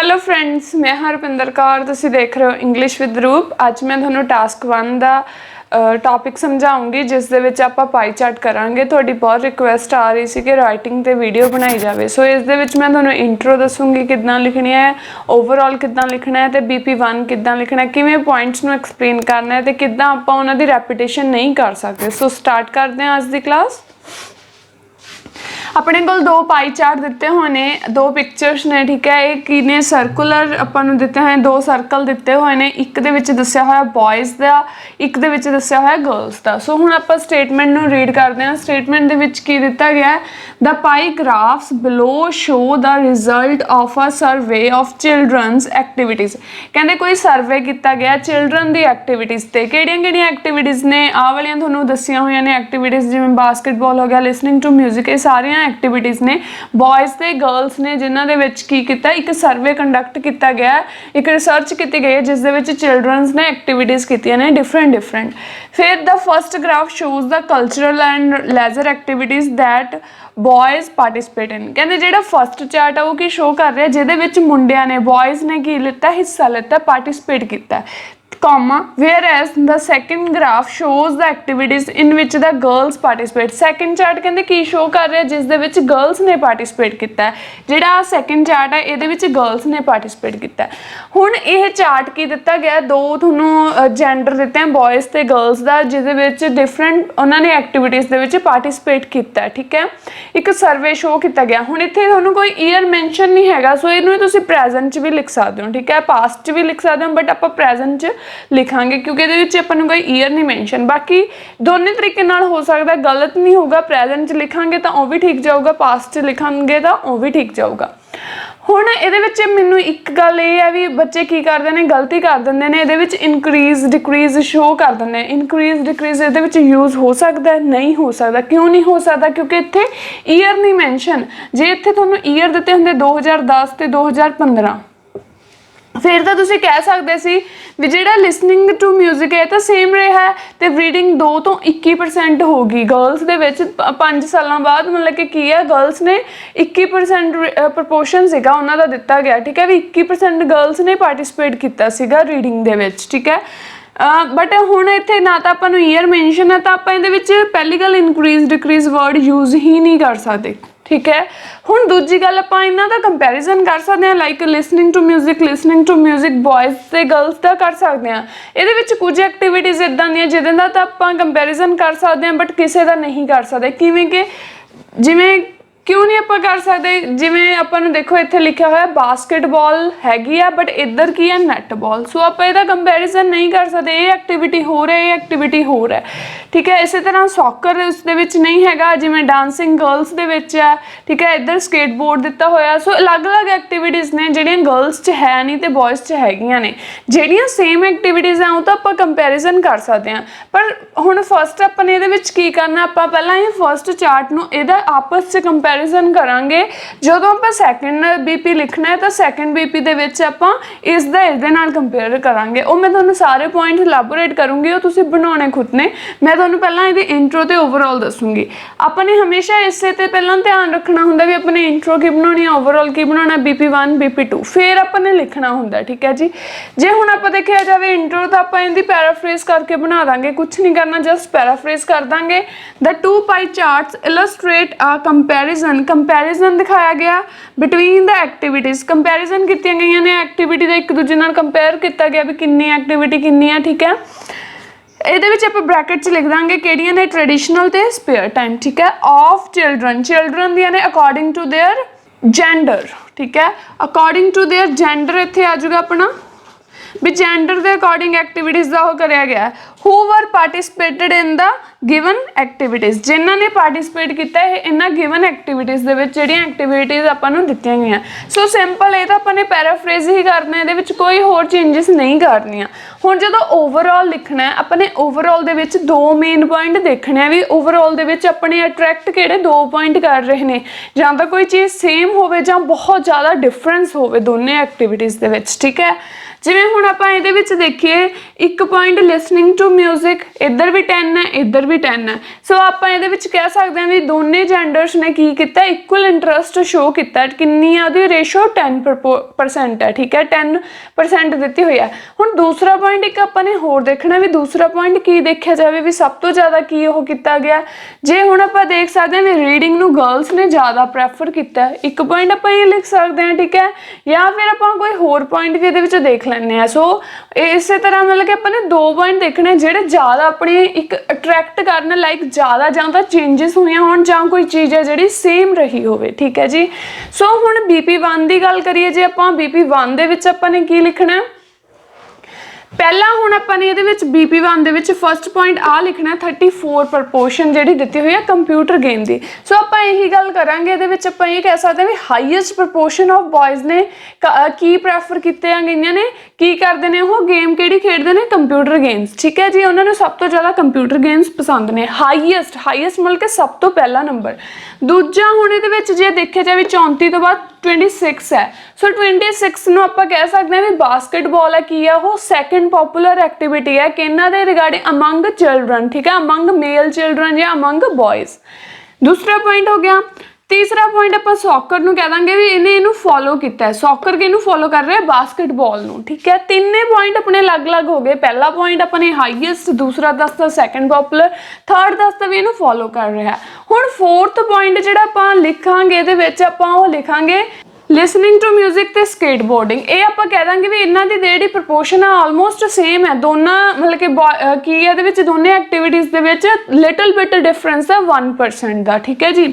Hello friends, मैं हाँ रुपिंदर कौर। तुसीं देख रहे हो इंग्लिश विद रूप। अज मैं तुहानूं टास्क 1 का टॉपिक समझाऊंगी जिस दे विच आपां पाई चार्ट करांगे। तुहाडी बहुत रिक्वेस्ट आ रही सी कि राइटिंग ते वीडियो बनाई जाए, सो इस दे विच मैं तुहानूं इंट्रो दसूंगी किदां लिखनी है, ओवरऑल किदां लिखना है, तो BP1 किदां लिखना है, किवें पॉइंट्स नूं एक्सप्लेन करना है, तो किदां आपां उन्हां दी रैपीटेशन नहीं कर सकते। सो स्टार्ट करते हैं अज दी क्लास। अपने को दो पाई चार्ट दिते हुए ने, दो पिक्चर्स ने, ठीक है। एक ने सर्कुलर अपन नूं दिते हुए दो सर्कल दिते हुए ने, एक दे विच दस्सिया होया बॉयज़ दा, एक दे विच दस्सिया होया गर्ल्स दा। सो हुण आपां स्टेटमेंट नूं रीड करते हैं। स्टेटमेंट दे विच की दिता गया है, the pi graphs below show the result of a survey of children's activities. कहंदे कोई सर्वे किया गया चिल्ड्रन दी एक्टिविटीज़ ते किहड़ियां एक्टिविटीज़ ने, आ वालियां तुहानूं दस्सियां होईयां ने एक्टिविटीज़, जिवें बास्केटबॉल हो गया, लिसनिंग टू म्यूजिक, ये सारियां एक्टिविटीज़ ने बॉयज़ ते गर्ल्स ने, जिन्हां दे विच की कीता, एक सर्वे कंडक्ट किया गया, एक रिसर्च की गई है जिस दे विच चिल्ड्रनस ने एक्टिविटीज़ कीतियां ने डिफरेंट। फिर the first graph shows the cultural and leisure activities that boys participate in. कहते जिहड़ा फर्स्ट चार्ट है वो की शो कर रहा है जिहदे विच मुंडियां ने, बॉयज़ ने की लिता, हिस्सा लिता, पार्टिसिपेट किया, comma, whereas the second graph shows the activities in which the girls participate। second chart कहते की शो कर रहा है जिस दे विच गर्ल्स ने पार्टिसिपेट किया है, जिहड़ा second chart है ये विच गर्ल्स ने पार्टिसिपेट किया है। हुण यह चार्ट की दिता गया, दो तुहानूं जेंडर दिते हैं बॉयज़ ते गर्ल्स दा, जिहदे विच डिफरेंट उन्होंने एक्टिविटीज़ दे विच पार्टिसिपेट किया है, ठीक है। एक सर्वे शो किया गया। हुण इत्थे तुहानूं कोई ईयर मैंशन नहीं हैगा, सो इहनूं तुसीं प्रेजेंट च भी लिख सकते हो, ठीक है, पास्ट च भी लिख सकते हो, बट आपां प्रेजेंट च लिखांगे क्योंकि ये अपन कोई ईयर नहीं मैंशन। बाकी दोनों तरीके नाल हो सकता, गलत नहीं होगा। प्रेजेंट च लिखांगे तो वह भी ठीक जाऊगा, पास्ट च लिखांगे तो वह भी ठीक जाऊगा। हुण इहदे विच मैनूं एक गल ये है भी बच्चे की करते हैं, गलती कर देंगे ने, इहदे विच इनक्रीज डिक्रीज शो कर देंगे हैं। इनक्रीज डिक्रीज इहदे विच यूज़ हो सकता है, नहीं हो सकता। क्यों नहीं हो सकता? क्योंकि इत्थे ईयर नहीं मैंशन। जे इत्थे तुहानूं ईयर दिते हुंदे 2010 ते 2015 फिर तो तुसीं कह सकते सी भी जिहड़ा लिसनिंग टू म्यूजिक है तो सेम रहा है, तो रीडिंग 2 तो 21% होगी गर्ल्स दे विच 5 सालों बाद। मतलब कि की है, गर्ल्स ने 21% प्रपोर्शन सीगा उन्हां दा दिता गया, ठीक है, भी 21% गर्ल्स ने पार्टिसिपेट किया सीगा रीडिंग दे विच, ठीक है। बट हुण इत्थे ना तो आपां नूं ईयर मैंशन है, तो आपां इहदे विच पहली गल इनक्रीज डिक्रीज वर्ड यूज़ ही नहीं कर सकते, ठीक है। हुण दूजी गल आपां इन्हां दा कंपैरिजन कर सकते हैं, like listening to music boys ते गर्ल्स दा कर सकते हैं। इहदे विच कुछ एक्टिविटीज़ इदां दियां जिहदे नाल तां आपां कंपैरिजन कर सकते हैं, बट किसी दा नहीं कर सकते। किवें कि जिवें क्यों नहीं आप कर सकते, जिमें अपन देखो इत्थे लिखा हुआ बास्केटबॉल हैगी है, बट इधर की है नैटबॉल। सो आप इसका कंपैरिजन नहीं कर सकते, ये एक्टिविटी हो रहा है, ये एक्टिविटी हो रहा है, ठीक है। इसी तरह सॉकर उस दे विच नहीं हैगा, जिमें डांसिंग गर्ल्स दे विच है, ठीक है। इधर स्केटबोर्ड दिता होया। सो अलग अलग एक्टिविटीज़ ने जिहड़ियां गर्ल्स च है नहीं तो बॉयज़ च हैगियां ने। जिहड़ियां सेम एक्टिविटीज़ हैं वो तो आप कंपैरिजन कर सकते हैं, पर हुण फस्ट अपन इहदे विच की करना, आपां पहलां ये फस्ट चार्ट नूं इहदा आपस च कंपैरिजन करांगे। जदों आपां सैकेंड BP लिखना है तो सैकेंड BP दे विच आपां इसदा इहदे नाल कंपेयर करांगे। वो मैं तुहानूं सारे पॉइंट इलैबोरेट करूँगी, वो तुसीं बनाउणे खुद ने। मैं तुहानूं पहलां इहदी इंट्रो ते ओवरऑल दसूँगी। आपने हमेशा इसे ते पहलां ध्यान रखना हुंदा भी अपने इंट्रो की बनाउणी है, ओवरऑल की बनाउणा, BP1 BP2, फिर आपने लिखना हुंदा, ठीक है जी। जे हुण आपां देखिया जावे इंट्रो तो आपां इहदी पैराफ्रेज करके बना दांगे, कुछ नहीं करना, जस्ट पैराफ्रेज कर दांगे। The 2 pie charts illustrate a comparison दिखाया गया बिटवीन द एक्टिविटीज़। कंपैरिजन की गई ने एक्टिविटी का एक दूजे नाल कंपेयर किया गया भी किन्नी एक्टिविटी किन्नी है, ठीक है। ਇਹਦੇ ਵਿੱਚ ਆਪਾਂ ब्रैकेट च लिख देंगे ਕਿਹੜੀਆਂ ने ट्रेडिशनल ਤੇ स्पेयर टाइम, ठीक है। ऑफ चिल्ड्रन ਦੀਆਂ ਨੇ अकॉर्डिंग टू देयर जेंडर, ठीक है। अकॉर्डिंग टू देयर जेंडर इत्थे आ जाऊगा अपना भी जेंडर के अकॉर्डिंग एक्टिविटीज़ का वो कराया गया है। Who were participated in the given activities, जिन्हों ने पार्टिसिपेट किया है इन्होंने गिवन एक्टिविटीज़ के जिहड़ियां एक्टिविटीज़ आपां नूं दित्तियां गईयां। सो सिंपल ये तो अपने पैराफ्रेज ही करना है, ये कोई होर चेंजिस नहीं करनियां। हुण जदों ओवरऑल लिखना है, अपने overall they which 2 main point देखने हैं भी ओवरऑल दे विच अपने अट्रैक्ट किहड़े 2 पॉइंट कर रहे हैं, जां तां कोई चीज़ सेम होवे जां बहुत ज़्यादा डिफरेंस होवे दोनों एक्टिविटीज़ दे विच, ठीक है। ਜਿਵੇਂ ਹੁਣ ਆਪਾਂ ਇਹਦੇ ਵਿੱਚ ਦੇਖੀਏ 1 ਪੁਆਇੰਟ ਲਿਸਨਿੰਗ ਟੂ ਮਿਊਜ਼ਿਕ, ਇੱਧਰ ਵੀ 10 ਹੈ ਇੱਧਰ ਵੀ 10 ਹੈ। ਸੋ ਆਪਾਂ ਇਹਦੇ ਵਿੱਚ ਕਹਿ ਸਕਦੇ ਹਾਂ ਵੀ ਦੋਨੇ ਜੈਂਡਰਸ ਨੇ ਕੀ ਕੀਤਾ, ਇਕੁਅਲ ਇੰਟਰਸਟ ਸ਼ੋ ਕੀਤਾ। ਕਿੰਨੀ ਆ ਉਹਦੀ ਰੇਸ਼ੋ 10% ਹੈ, ਠੀਕ ਹੈ, 10% ਦਿੱਤੀ ਹੋਈ ਹੈ। ਹੁਣ ਦੂਸਰਾ ਪੁਆਇੰਟ ਇੱਕ ਆਪਾਂ ਨੇ ਹੋਰ ਦੇਖਣਾ ਵੀ ਦੂਸਰਾ ਪੁਆਇੰਟ ਕੀ ਦੇਖਿਆ ਜਾਵੇ ਵੀ ਸਭ ਤੋਂ ਜ਼ਿਆਦਾ ਕੀ ਉਹ ਕੀਤਾ ਗਿਆ। ਜੇ ਹੁਣ ਆਪਾਂ ਦੇਖ ਸਕਦੇ ਹਾਂ ਵੀ ਰੀਡਿੰਗ ਨੂੰ ਗਰਲਸ ਨੇ ਜ਼ਿਆਦਾ ਪ੍ਰੈਫਰ ਕੀਤਾ, ਇੱਕ ਪੁਆਇੰਟ ਆਪਾਂ ਇਹ ਲਿਖ ਸਕਦੇ ਹਾਂ, ਠੀਕ ਹੈ। ਜਾਂ ਫਿਰ ਆਪਾਂ ਕੋਈ ਹੋਰ ਪੁਆਇੰਟ ਵੀ ਇਹਦੇ ਵਿੱਚ ਦੇਖ ਲੈਂਦੇ ਹਾਂ। ਸੋ ਇਸੇ ਤਰ੍ਹਾਂ ਮਤਲਬ ਕਿ ਆਪਾਂ ਨੇ 2 ਪੁਆਇੰਟ ਦੇਖਣੇ ਜਿਹੜੇ ਜ਼ਿਆਦਾ ਆਪਣੇ ਇੱਕ ਅਟਰੈਕਟ ਕਰਨ ਲਾਈਕ ਜ਼ਿਆਦਾ ਜਾਂ ਤਾਂ ਚੇਂਜਸ ਹੋਈਆਂ ਹੋਣ ਜਾਂ ਕੋਈ ਚੀਜ਼ ਹੈ ਜਿਹੜੀ ਸੇਮ ਰਹੀ ਹੋਵੇ, ਠੀਕ ਹੈ ਜੀ। ਸੋ ਹੁਣ BP1 ਦੀ ਗੱਲ ਕਰੀਏ, ਜੇ ਆਪਾਂ BP1 ਦੇ ਵਿੱਚ ਆਪਾਂ ਨੇ ਕੀ ਲਿਖਣਾ, ਪਹਿਲਾਂ ਹੁਣ ਆਪਾਂ ਨੇ ਇਹਦੇ ਵਿੱਚ BP1 ਦੇ ਵਿੱਚ ਫਸਟ ਪੁਆਇੰਟ ਆ ਲਿਖਣਾ 34 ਪ੍ਰਪੋਰਸ਼ਨ ਜਿਹੜੀ ਦਿੱਤੀ ਹੋਈ ਹੈ ਕੰਪਿਊਟਰ ਗੇਮ ਦੀ। ਸੋ ਆਪਾਂ ਇਹੀ ਗੱਲ ਕਰਾਂਗੇ ਇਹਦੇ ਵਿੱਚ ਆਪਾਂ ਇਹ ਕਹਿ ਸਕਦੇ ਹਾਂ ਵੀ ਹਾਈਐਸਟ ਪ੍ਰਪੋਰਸ਼ਨ ਆਫ ਬॉयਜ਼ ਨੇ ਕੀ ਪ੍ਰੈਫਰ ਕੀਤੀਆਂ ਗਈਆਂ ਨੇ, ਕੀ ਕਰਦੇ ਨੇ ਉਹ ਗੇਮ ਕਿਹੜੀ ਖੇਡਦੇ ਨੇ, ਕੰਪਿਊਟਰ ਗੇਮਸ, ਠੀਕ ਹੈ ਜੀ। ਉਹਨਾਂ ਨੂੰ ਸਭ ਤੋਂ ਜ਼ਿਆਦਾ ਕੰਪਿਊਟਰ ਗੇਮਸ ਪਸੰਦ ਨੇ, ਹਾਈਐਸਟ ਮਤਲਬ ਕਿ ਸਭ ਤੋਂ ਪਹਿਲਾ ਨੰਬਰ। ਦੂਜਾ ਹੁਣ ਇਹਦੇ ਵਿੱਚ ਜੇ ਦੇਖਿਆ ਜਾਵੇ 34 ਤੋਂ ਬਾਅਦ 26 ਹੈ। ਸੋ 26 ਨੂੰ ਆਪਾਂ ਕਹਿ ਸਕਦੇ ਹਾਂ ਵੀ ਬਾਸਕਟਬਾਲ ਹੈ, ਕੀ ਆ ਉਹ ਸੈਕਿੰਡ ਪੋਪੂਲਰ ਐਕਟੀਵਿਟੀ ਹੈ ਕਿਹਨਾਂ ਦੇ ਰਿਗਾਰਡਿੰਗ ਅਮੰਗ ਚਿਲਡਰਨ, ਠੀਕ ਹੈ, ਅਮੰਗ ਮੇਲ ਚਿਲਡਰਨ ਜਾਂ ਅਮੰਗ ਬॉयਜ਼। ਦੂਸਰਾ ਪੁਆਇੰਟ ਹੋ ਗਿਆ। ਤੀਸਰਾ ਪੁਆਇੰਟ ਆਪਾਂ ਸੌਕਰ ਨੂੰ ਕਹਿ ਦਾਂਗੇ ਵੀ ਇਹਨੂੰ ਫੋਲੋ ਕੀਤਾ ਹੈ, ਸੌਕਰ ਕਿਹਨੂੰ ਫੋਲੋ ਕਰ ਰਿਹਾ, ਬਾਸਕਟਬਾਲ ਨੂੰ, ਠੀਕ ਹੈ। ਤਿੰਨੇ ਪੁਆਇੰਟ ਆਪਣੇ ਅਲੱਗ-ਅਲੱਗ ਹੋ ਗਏ। ਪਹਿਲਾ ਪੁਆਇੰਟ ਆਪਣੇ ਹਾਈਐਸਟ, ਦੂਸਰਾ ਦੱਸਦਾ ਸੈਕਿੰਡ ਪੋਪੂਲਰ, ਥਰਡ ਦੱਸਦਾ ਵੀ ਇਹਨੂੰ ਫੋਲੋ ਕਰ ਰਿਹਾ। ਹੁਣ ਫੋਰਥ ਪੁਆਇੰਟ ਜਿਹੜਾ ਆਪਾਂ ਲਿਖਾਂਗੇ ਇਹਦੇ ਵਿੱਚ ਆਪਾਂ ਉਹ ਲਿਖਾਂਗੇ ਲਿਸਨਿੰਗ ਟੂ ਮਿਊਜ਼ਿਕ ਤੇ ਸਕੇਟਬੋਰਡਿੰਗ। ਇਹ ਆਪਾਂ ਕਹਿ ਦਾਂਗੇ ਵੀ ਇਹਨਾਂ ਦੀ ਜਿਹੜੀ ਪ੍ਰਪੋਰਸ਼ਨ ਆ ਆਲਮੋਸਟ ਸੇਮ ਹੈ ਦੋਨਾਂ, ਮਤਲਬ ਕਿ ਕੀ ਇਹਦੇ ਵਿੱਚ ਦੋਨੇ ਐਕਟੀਵਿਟੀਜ਼ ਦੇ ਵਿੱਚ ਲਿਟਲ ਬਿਟ ਡਿਫਰੈਂਸ ਹੈ 1% ਦਾ, ਠੀਕ ਹੈ ਜੀ।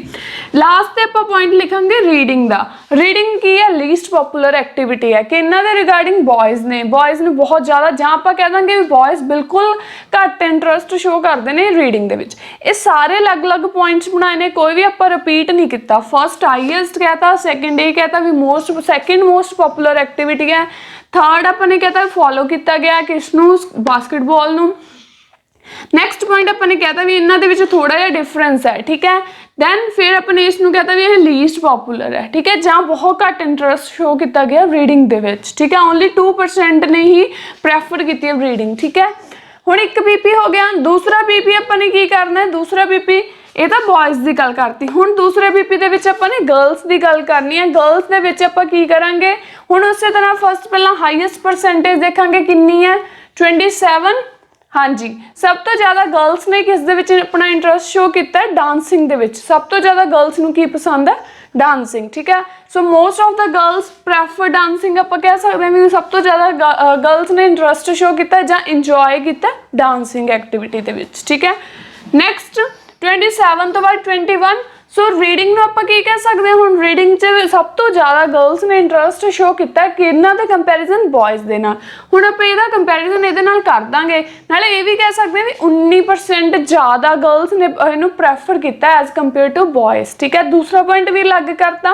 ਲਾਸਟ ਤੇ ਆਪਾਂ ਪੁਆਇੰਟ ਲਿਖਾਂਗੇ ਰੀਡਿੰਗ ਦਾ। ਰੀਡਿੰਗ ਕੀ ਹੈ, ਲੀਸਟ ਪੋਪੂਲਰ ਐਕਟੀਵਿਟੀ ਹੈ ਕਿ ਇਹਨਾਂ ਦੇ ਰਿਗਾਰਡਿੰਗ ਬॉयਜ਼ ਨੇ ਬਹੁਤ ਜ਼ਿਆਦਾ, ਜਾਂ ਆਪਾਂ ਕਹਿ ਦਾਂਗੇ ਵੀ ਬॉयਜ਼ ਬਿਲਕੁਲ ਘੱਟ ਇੰਟਰਸਟ ਸ਼ੋ ਕਰਦੇ ਨੇ ਰੀਡਿੰਗ ਦੇ ਵਿੱਚ। ਇਹ ਸਾਰੇ ਅਲੱਗ-ਅਲੱਗ ਪੁਆਇੰਟਸ ਬਣਾਏ ਨੇ, ਕੋਈ ਵੀ ਆਪਾਂ ਰਿਪੀਟ ਨਹੀਂ ਕੀਤਾ। ਫਸਟ ਹਾਈਐਸਟ ਕਹਿਤਾ, ਸੈਕਿੰਡ ਇਹ ਕਹਿਤਾ ਵੀ ਸੈਕਿੰਡ ਮੋਸਟ ਪੋਪੂਲਰ ਐਕਟੀਵਿਟੀ ਹੈ, ਥਰਡ ਆਪਾਂ ਨੇ ਕਹਿਤਾ ਫੋਲੋ ਕੀਤਾ ਗਿਆ ਕਿਸ ਨੂੰ, ਬਾਸਕਟਬਾਲ ਨੂੰ। ਨੈਕਸਟ ਪੁਆਇੰਟ ਆਪਾਂ ਨੇ ਕਹਿਤਾ ਵੀ ਇਹਨਾਂ ਦੇ ਵਿੱਚ ਥੋੜਾ ਜਿਹਾ ਡਿਫਰੈਂਸ ਹੈ, ਠੀਕ ਹੈ। ਦੈਨ ਫਿਰ ਆਪਾਂ ਨੇ ਇਸ ਨੂੰ ਕਹਿਤਾ ਵੀ ਇਹ ਲੀਸਟ ਪੋਪੂਲਰ ਹੈ, ਠੀਕ ਹੈ, ਜਾਂ ਬਹੁਤ ਘੱਟ ਇੰਟਰਸਟ ਸ਼ੋ ਕੀਤਾ ਗਿਆ ਰੀਡਿੰਗ ਦੇ ਵਿੱਚ, ਠੀਕ ਹੈ। ਓਨਲੀ 2% ਨੇ ਹੀ ਪ੍ਰੈਫਰ ਕੀਤੀ ਹੈ ਰੀਡਿੰਗ, ਠੀਕ ਹੈ। ਹੁਣ ਇੱਕ BP ਹੋ ਗਿਆ। ਦੂਸਰਾ BP ਆਪਾਂ ਨੇ ਕੀ ਕਰਨਾ ਹੈ, ਦੂਸਰਾ BP ਇਹ ਤਾਂ ਬॉयਜ਼ ਦੀ ਗੱਲ ਕਰਤੀ। ਹੁਣ ਦੂਸਰੇ BP ਦੇ ਵਿੱਚ ਆਪਾਂ ਨੇ ਗਰਲਸ ਦੀ ਗੱਲ ਕਰਨੀ ਹੈ। ਗਰਲਸ ਦੇ ਵਿੱਚ ਆਪਾਂ ਕੀ ਕਰਾਂਗੇ, ਹੁਣ ਉਸੇ ਤਰ੍ਹਾਂ ਫਸਟ ਪਹਿਲਾਂ ਹਾਈਐਸਟ ਪਰਸੈਂਟੇਜ ਦੇਖਾਂਗੇ ਕਿੰਨੀ ਹੈ, 27। ਹਾਂਜੀ, ਸਭ ਤੋਂ ਜ਼ਿਆਦਾ ਗਰਲਸ ਨੇ ਕਿਸ ਦੇ ਵਿੱਚ ਆਪਣਾ ਇੰਟਰਸਟ ਸ਼ੋ ਕੀਤਾ ਹੈ, ਡਾਂਸਿੰਗ ਦੇ ਵਿੱਚ। ਸਭ ਤੋਂ ਜ਼ਿਆਦਾ ਗਰਲਸ ਨੂੰ ਕੀ ਪਸੰਦ ਹੈ, ਡਾਂਸਿੰਗ, ਠੀਕ ਹੈ। So most of the girls prefer dancing. ਆਪਾਂ ਕਹਿ ਸਕਦੇ ਹਾਂ ਵੀ ਸਭ ਤੋਂ ਜ਼ਿਆਦਾ ਗਰਲਸ ਨੇ ਇੰਟਰਸਟ ਸ਼ੋ ਕੀਤਾ ਜਾਂ ਇੰਜੋਏ ਕੀਤਾ ਡਾਂਸਿੰਗ ਐਕਟੀਵਿਟੀ ਦੇ ਵਿੱਚ, ਠੀਕ ਹੈ। ਨੈਕਸਟ 27 ਤੋਂ ਬਾਅਦ 21। ਸੋ ਰੀਡਿੰਗ ਨੂੰ ਆਪਾਂ ਕੀ ਕਹਿ ਸਕਦੇ ਹਾਂ, ਹੁਣ ਰੀਡਿੰਗ 'ਚ ਸਭ ਤੋਂ ਜ਼ਿਆਦਾ ਗਰਲਸ ਨੇ ਇੰਟਰਸਟ ਸ਼ੋ ਕੀਤਾ ਕਿਹਨਾਂ ਦੇ ਕੰਪੈਰੀਜ਼ਨ, ਬॉयਜ਼ ਦੇ ਨਾਲ। ਹੁਣ ਆਪਾਂ ਇਹਦਾ ਕੰਪੈਰੀਜ਼ਨ ਇਹਦੇ ਨਾਲ ਕਰ ਦਾਂਗੇ, ਨਾਲੇ ਇਹ ਵੀ ਕਹਿ ਸਕਦੇ ਹਾਂ ਵੀ 19% ਜ਼ਿਆਦਾ ਗਰਲਸ ਨੇ ਇਹਨੂੰ ਪ੍ਰੈਫਰ ਕੀਤਾ ਐਜ਼ ਕੰਪੇਅਰ ਟੂ ਬॉयਜ਼, ਠੀਕ ਹੈ। ਦੂਸਰਾ ਪੁਆਇੰਟ ਵੀ ਅਲੱਗ ਕਰਤਾ।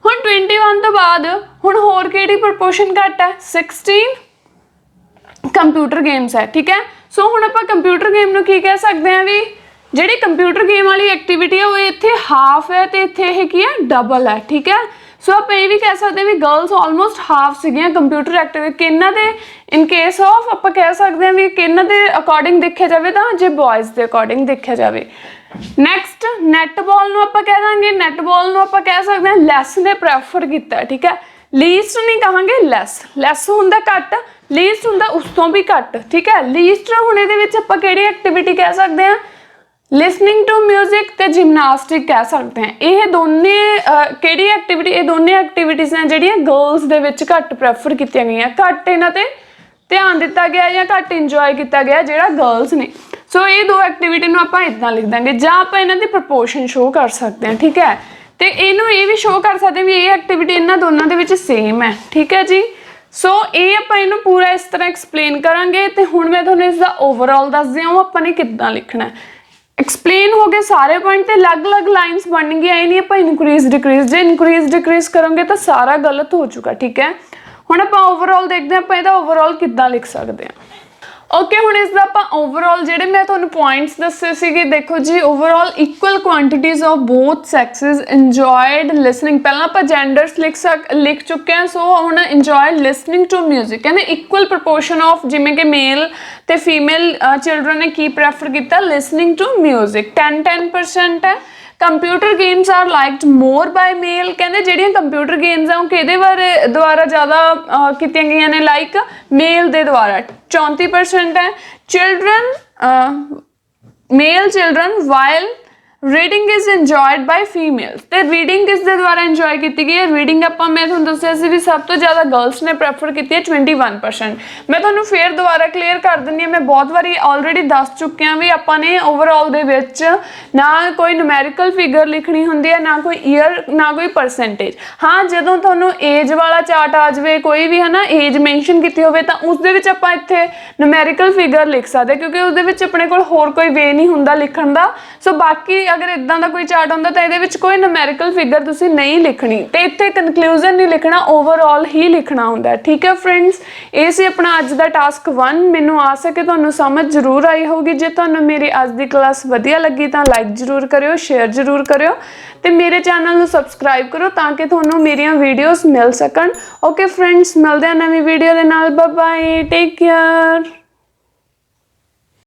ਹੁਣ 21 ਤੋਂ ਬਾਅਦ ਹੁਣ ਹੋਰ ਕਿਹੜੀ ਪ੍ਰਪੋਰਸ਼ਨ ਘੱਟ ਹੈ, 16 ਕੰਪਿਊਟਰ ਗੇਮਸ ਹੈ, ਠੀਕ ਹੈ। ਸੋ ਹੁਣ ਆਪਾਂ ਕੰਪਿਊਟਰ ਗੇਮ ਨੂੰ ਕੀ ਕਹਿ ਸਕਦੇ ਹਾਂ ਵੀ ਜਿਹੜੀ ਕੰਪਿਊਟਰ ਗੇਮ ਵਾਲੀ ਐਕਟੀਵਿਟੀ ਹੈ ਉਹ ਇੱਥੇ ਹਾਫ ਹੈ ਤੇ ਇੱਥੇ ਇਹ ਕੀ ਹੈ, ਡਬਲ ਹੈ, ਠੀਕ ਹੈ। ਸੋ ਆਪਾਂ ਇਹ ਵੀ ਕਹਿ ਸਕਦੇ ਵੀ ਗਰਲਸ ਆਲਮੋਸਟ ਹਾਫ ਸੀਗੀਆਂ ਕੰਪਿਊਟਰ ਐਕਟੀਵਿਟੀ ਕਿਹਨਾਂ ਦੇ, ਇਨ ਕੇਸ ਆਫ ਆਪਾਂ ਕਹਿ ਸਕਦੇ ਹਾਂ ਵੀ ਕਿਹਨਾਂ ਦੇ ਅਕੋਰਡਿੰਗ ਦੇਖਿਆ ਜਾਵੇ ਤਾਂ ਜੇ ਬॉयਜ਼ ਦੇ ਅਕੋਰਡਿੰਗ ਦੇਖਿਆ ਜਾਵੇ। ਨੈਕਸਟ ਨੈਟਬਾਲ ਨੂੰ ਆਪਾਂ ਕਹਿ ਦਾਂਗੇ, ਨੈਟਬਾਲ ਨੂੰ ਆਪਾਂ ਕਹਿ ਸਕਦੇ ਹਾਂ ਲੈਸ ਨੇ ਪ੍ਰੈਫਰ ਕੀਤਾ, ਠੀਕ ਹੈ। ਲੀਸਟ ਨਹੀਂ ਕਹਾਂਗੇ, ਲੈਸ ਹੁੰਦਾ ਘੱਟ, ਲੀਸਟ ਹੁੰਦਾ ਉਸ ਤੋਂ ਵੀ ਘੱਟ, ਠੀਕ ਹੈ। ਲੀਸਟ ਹੁਣ ਇਹਦੇ ਵਿੱਚ ਆਪਾਂ ਕਿਹੜੀ ਐਕਟੀਵਿਟੀ ਕਹਿ ਸਕਦੇ ਹਾਂ, ਲਿਸਨਿੰਗ ਟੂ ਮਿਊਜ਼ਿਕ ਤੇ ਜਿਮਨਾਸਟਿਕ ਕਹਿ ਸਕਦੇ ਹਾਂ। ਇਹ ਦੋਨੇ ਕਿਹੜੀ ਐਕਟੀਵਿਟੀ, ਇਹ ਦੋਨੇ ਐਕਟੀਵਿਟੀਜ਼ ਨੇ ਜਿਹੜੀਆਂ ਗਰਲਸ ਦੇ ਵਿੱਚ ਘੱਟ ਪ੍ਰੈਫਰ ਕੀਤੀਆਂ ਗਈਆਂ, ਘੱਟ ਇਹਨਾਂ ਤੇ ਧਿਆਨ ਦਿੱਤਾ ਗਿਆ ਜਾਂ ਘੱਟ ਇੰਜੋਏ ਕੀਤਾ ਗਿਆ ਜਿਹੜਾ ਗਰਲਸ ਨੇ। ਸੋ ਇਹ ਦੋ ਐਕਟੀਵਿਟੀ ਨੂੰ ਆਪਾਂ ਇੱਦਾਂ ਲਿਖ ਦਾਂਗੇ ਜਾਂ ਆਪਾਂ ਇਹਨਾਂ ਦੀ ਪ੍ਰਪੋਰਸ਼ਨ ਸ਼ੋ ਕਰ ਸਕਦੇ ਹਾਂ, ਠੀਕ ਹੈ। ਤੇ ਇਹਨੂੰ ਇਹ ਵੀ ਸ਼ੋ ਕਰ ਸਕਦੇ ਵੀ ਇਹ ਐਕਟੀਵਿਟੀ ਇਹਨਾਂ ਦੋਨਾਂ ਦੇ ਵਿੱਚ ਸੇਮ ਹੈ, ਠੀਕ ਹੈ ਜੀ। ਸੋ ਇਹ ਆਪਾਂ ਇਹਨੂੰ ਪੂਰਾ ਇਸ ਤਰ੍ਹਾਂ ਐਕਸਪਲੇਨ ਕਰਾਂਗੇ ਤੇ ਹੁਣ ਮੈਂ ਤੁਹਾਨੂੰ ਇਸ ਦਾ ਓਵਰਆਲ ਦੱਸਦੀ ਹਾਂ ਆਪਾਂ ਨੇ ਕਿੱਦਾਂ ਲਿਖਣਾ। एक्सप्लेन हो गए सारे पॉइंट ते अलग अलग लाइन्स बन गई, ये नहीं आप इनक्रीज डिक्रीज, जो इनक्रीज डिक्रीज करोगे तो सारा गलत हो चुका, ठीक है। हुण आपां ओवरऑल देखते हैं आपां इहदा ओवरऑल किद्दां लिख सकते हैं। ਓਕੇ, ਹੁਣ ਇਸ ਦਾ ਆਪਾਂ ਓਵਰਆਲ ਜਿਹੜੇ ਮੈਂ ਤੁਹਾਨੂੰ ਪੁਆਇੰਟਸ ਦੱਸੇ ਸੀਗੇ, ਦੇਖੋ ਜੀ overall equal quantities of both sexes enjoyed listening, ਪਹਿਲਾਂ ਆਪਾਂ ਜੈਂਡਰਸ ਲਿਖ ਚੁੱਕੇ ਹਾਂ, ਸੋ ਹੁਣ ਇੰਜੋਏ ਲਿਸਨਿੰਗ ਟੂ ਮਿਊਜ਼ਿਕ, ਕਹਿੰਦੇ ਇਕੁਅਲ ਪ੍ਰਪੋਰਸ਼ਨ ਆਫ, ਜਿਵੇਂ ਕਿ ਮੇਲ ਤੇ ਫੀਮੇਲ ਚਿਲਡਰਨ ਨੇ ਕੀ ਪ੍ਰੈਫਰ ਕੀਤਾ, ਲਿਸਨਿੰਗ ਟੂ ਮਿਊਜ਼ਿਕ 10% ਹੈ। Computer games are liked more by male, ਕਹਿੰਦੇ ਜਿਹੜੀਆਂ ਕੰਪਿਊਟਰ ਗੇਮਸ ਆ ਉਹ ਕਿਹਦੇ ਦੁਆਰਾ ਜ਼ਿਆਦਾ ਕੀਤੀਆਂ ਗਈਆਂ ਨੇ, ਲਾਈਕ ਮੇਲ ਦੇ ਦੁਆਰਾ 34% ਹੈ। Children male children while reading is enjoyed by females, ਤੇ ਰੀਡਿੰਗ ਕਿਸ ਦੇ ਦੁਆਰਾ ਇੰਜੋਏ ਕੀਤੀ ਗਈ ਹੈ, ਰੀਡਿੰਗ ਆਪਾਂ ਮੈਂ ਤੁਹਾਨੂੰ ਦੱਸਿਆ ਸੀ ਵੀ ਸਭ ਤੋਂ ਜ਼ਿਆਦਾ ਗਰਲਸ ਨੇ ਪ੍ਰੈਫਰ ਕੀਤੀ ਹੈ 21%। ਮੈਂ ਤੁਹਾਨੂੰ ਫੇਰ ਦੁਬਾਰਾ ਕਲੀਅਰ ਕਰ ਦਿੰਦੀ ਹਾਂ, ਮੈਂ ਬਹੁਤ ਵਾਰੀ ਆਲਰੇਡੀ ਦੱਸ ਚੁੱਕੀ ਹਾਂ ਵੀ ਆਪਾਂ ਨੇ ਓਵਰਆਲ ਦੇ ਵਿੱਚ ਨਾ ਕੋਈ ਨੂਮੈਰੀਕਲ ਫਿਗਰ ਲਿਖਣੀ ਹੁੰਦੀ ਹੈ, ਨਾ ਕੋਈ ਈਅਰ, ਨਾ ਕੋਈ ਪਰਸੈਂਟੇਜ। ਹਾਂ, ਜਦੋਂ ਤੁਹਾਨੂੰ ਏਜ ਵਾਲਾ ਚਾਰਟ ਆ ਜਾਵੇ, ਕੋਈ ਵੀ ਹੈ ਨਾ ਏਜ ਮੈਂਸ਼ਨ ਕੀਤੀ ਹੋਵੇ, ਤਾਂ ਉਸ ਦੇ ਵਿੱਚ ਆਪਾਂ ਇੱਥੇ ਨੂਮੈਰੀਕਲ ਫਿਗਰ ਲਿਖ ਸਕਦੇ, ਕਿਉਂਕਿ ਉਹਦੇ ਵਿੱਚ ਆਪਣੇ ਕੋਲ ਹੋਰ ਕੋਈ ਵੇ ਨਹੀਂ ਹੁੰਦਾ ਲਿਖਣ ਦਾ। ਸੋ ਬਾਕੀ ਅਗਰ ਇਦਾਂ ਦਾ ਕੋਈ ਚਾਰਟ ਹੁੰਦਾ ਤਾਂ ਇਹਦੇ ਵਿੱਚ ਕੋਈ ਨੂਮੈਰੀਕਲ ਫਿਗਰ ਤੁਸੀਂ ਨਹੀਂ ਲਿਖਣੀ, ਤੇ ਇੱਥੇ ਕਨਕਲੂਜਨ ਨਹੀਂ ਲਿਖਣਾ, ਓਵਰਆਲ ਹੀ ਲਿਖਣਾ ਹੁੰਦਾ। ਠੀਕ ਹੈ ਫਰੈਂਡਸ, ਇਹ ਸੀ ਆਪਣਾ ਅੱਜ ਦਾ ਟਾਸਕ 1। ਮੈਨੂੰ ਆਸ ਹੈ ਕਿ ਤੁਹਾਨੂੰ ਸਮਝ ਜ਼ਰੂਰ ਆਈ ਹੋਊਗੀ। ਜੇ ਤੁਹਾਨੂੰ ਮੇਰੀ ਅੱਜ ਦੀ ਕਲਾਸ ਵਧੀਆ ਲੱਗੀ ਤਾਂ ਲਾਈਕ ਜ਼ਰੂਰ ਕਰਿਓ, ਸ਼ੇਅਰ ਜ਼ਰੂਰ ਕਰਿਓ, ਤੇ ਮੇਰੇ ਚੈਨਲ ਨੂੰ ਸਬਸਕ੍ਰਾਈਬ ਕਰੋ ਤਾਂ ਕਿ ਤੁਹਾਨੂੰ ਮੇਰੀਆਂ ਵੀਡੀਓਜ਼ ਮਿਲ ਸਕਣ। ਓਕੇ ਫਰੈਂਡਸ, ਮਿਲਦੇ ਹਾਂ ਨਵੀਂ ਵੀਡੀਓ ਦੇ ਨਾਲ। Bye bye, take care.